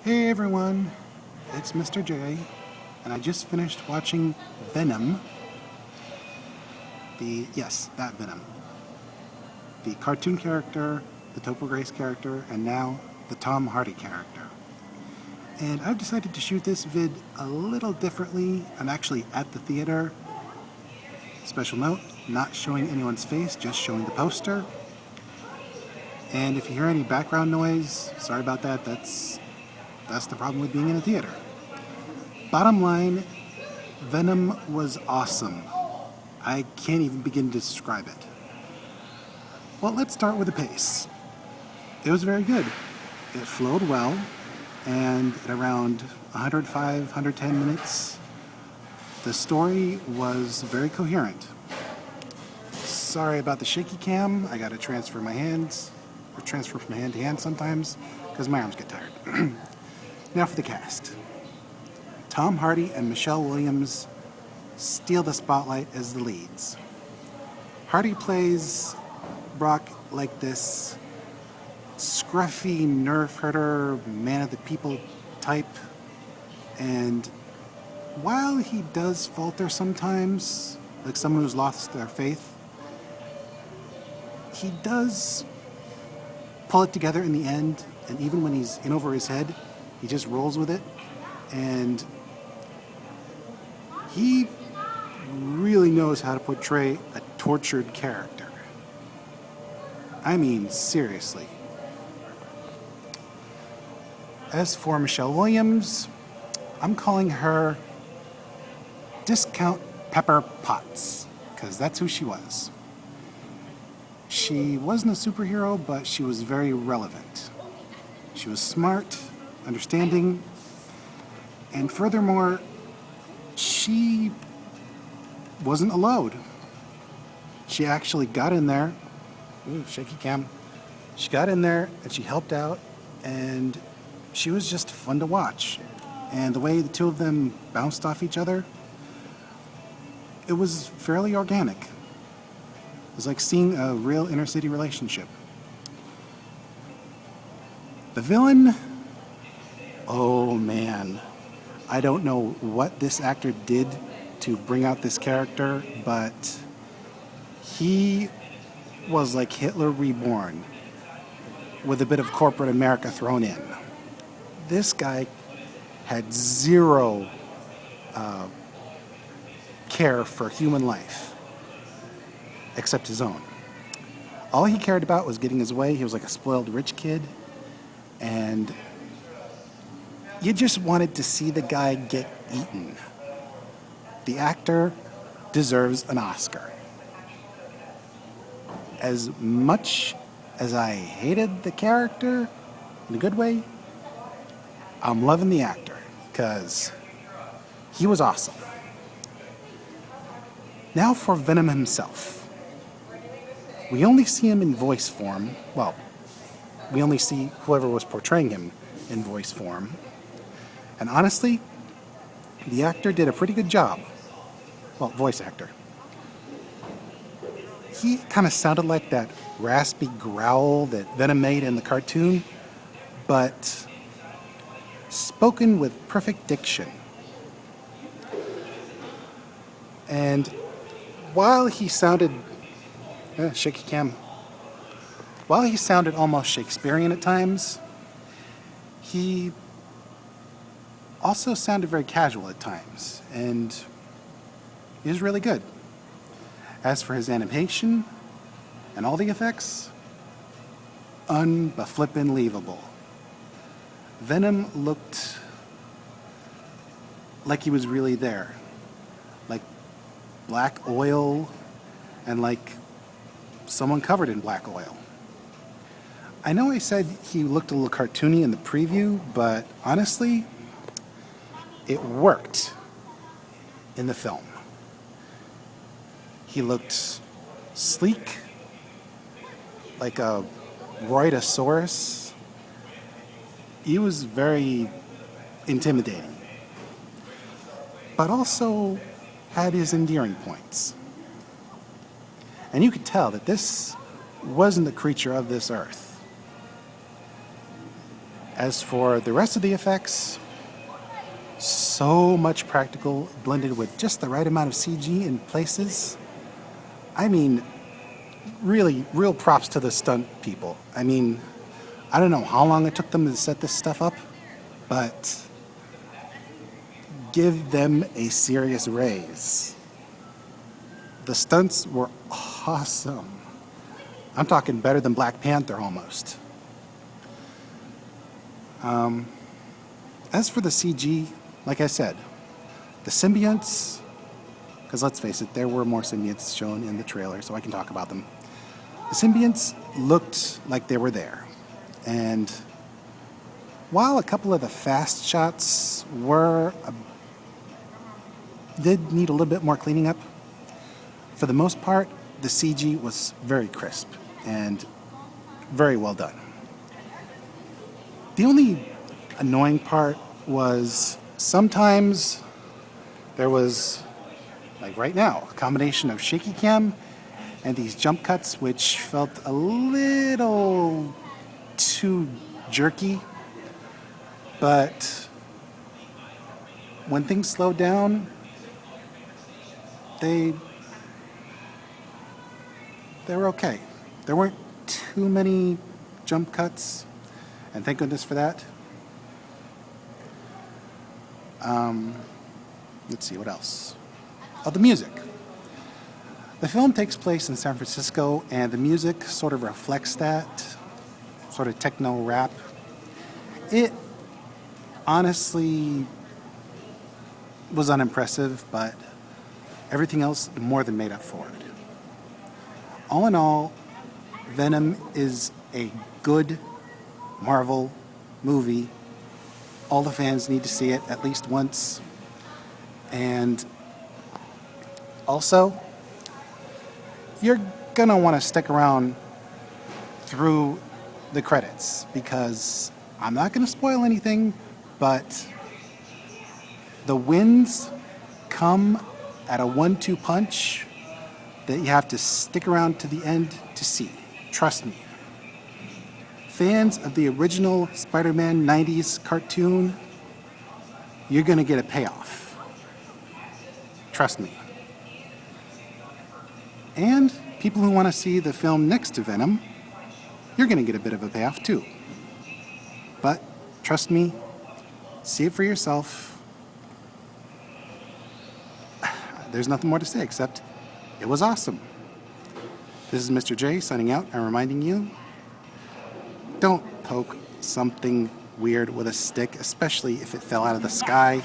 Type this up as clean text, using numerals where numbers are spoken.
Hey everyone, it's Mr. J, and I just finished watching Venom. That Venom. The cartoon character, the Topher Grace character, and now the Tom Hardy character. And I've decided to shoot this vid a little differently. I'm actually at the theater. Special note, not showing anyone's face, just showing the poster. And if you hear any background noise, sorry about that, that's the problem with being in a theater. Bottom line, Venom was awesome. I can't even begin to describe it. Well, let's start with the pace. It was very good. It flowed well, and at around 105, 110 minutes, the story was very coherent. Sorry about the shaky cam. I gotta transfer from hand to hand sometimes, because my arms get tired. Now for the cast. Tom Hardy and Michelle Williams steal the spotlight as the leads. Hardy plays Brock like this scruffy nerf herder, man of the people type, and while he does falter sometimes, like someone who's lost their faith, he does pull it together in the end, and even when he's in over his head, he just rolls with it, and he really knows how to portray a tortured character. I mean, seriously. As for Michelle Williams, I'm calling her Discount Pepper Potts, because that's who she was. She wasn't a superhero, but she was very relevant. She was smart, understanding, and furthermore, she wasn't a load. She actually got in there. Ooh, shaky cam. She got in there and she helped out, and she was just fun to watch. And the way the two of them bounced off each other, it was fairly organic. It was like seeing a real inner city relationship. The villain, oh man, I don't know what this actor did to bring out this character, but he was like Hitler reborn with a bit of corporate America thrown in. This guy had zero care for human life except his own. All he cared about was getting his way. He was like a spoiled rich kid, and you just wanted to see the guy get eaten. The actor deserves an Oscar. As much as I hated the character, in a good way, I'm loving the actor, because he was awesome. Now for Venom himself. We only see him in voice form. Well, we only see whoever was portraying him in voice form. And honestly, the actor did a pretty good job. Well, voice actor. He kind of sounded like that raspy growl that Venom made in the cartoon, but spoken with perfect diction. And while he sounded shaky cam, while he sounded almost Shakespearean at times, he also sounded very casual at times, and he was really good. As for his animation and all the effects, unbeflippin'-leavable. Venom looked like he was really there. Like black oil, and like someone covered in black oil. I know I said he looked a little cartoony in the preview, but honestly, it worked in the film. He looked sleek, like a Roidosaurus. He was very intimidating, but also had his endearing points. And you could tell that this wasn't a creature of this earth. As for the rest of the effects, so much practical blended with just the right amount of CG in places. I mean, really, real props to the stunt people. I mean, I don't know how long it took them to set this stuff up, but give them a serious raise. The stunts were awesome. I'm talking better than Black Panther almost. As for the CG, like I said, the symbionts, because let's face it, there were more symbionts shown in the trailer, so I can talk about them. The symbionts looked like they were there. And while a couple of the fast shots did need a little bit more cleaning up, for the most part, the CG was very crisp and very well done. The only annoying part was sometimes there was, like right now, a combination of shaky cam and these jump cuts which felt a little too jerky. But when things slowed down, they were okay. There weren't too many jump cuts, and thank goodness for that. Let's see, what else? Oh, the music. The film takes place in San Francisco, and the music sort of reflects that, sort of techno rap. It honestly was unimpressive, but everything else more than made up for it. All in all, Venom is a good Marvel movie. All the fans need to see it at least once. And also, you're gonna want to stick around through the credits, because I'm not gonna spoil anything, but the wins come at a 1-2 punch that you have to stick around to the end to see. Trust me. Fans of the original Spider-Man 90s cartoon, you're gonna get a payoff. Trust me. And people who want to see the film next to Venom, you're gonna get a bit of a payoff too. But trust me, see it for yourself. There's nothing more to say except it was awesome. This is Mr. J signing out and reminding you, don't poke something weird with a stick, especially if it fell out of the sky.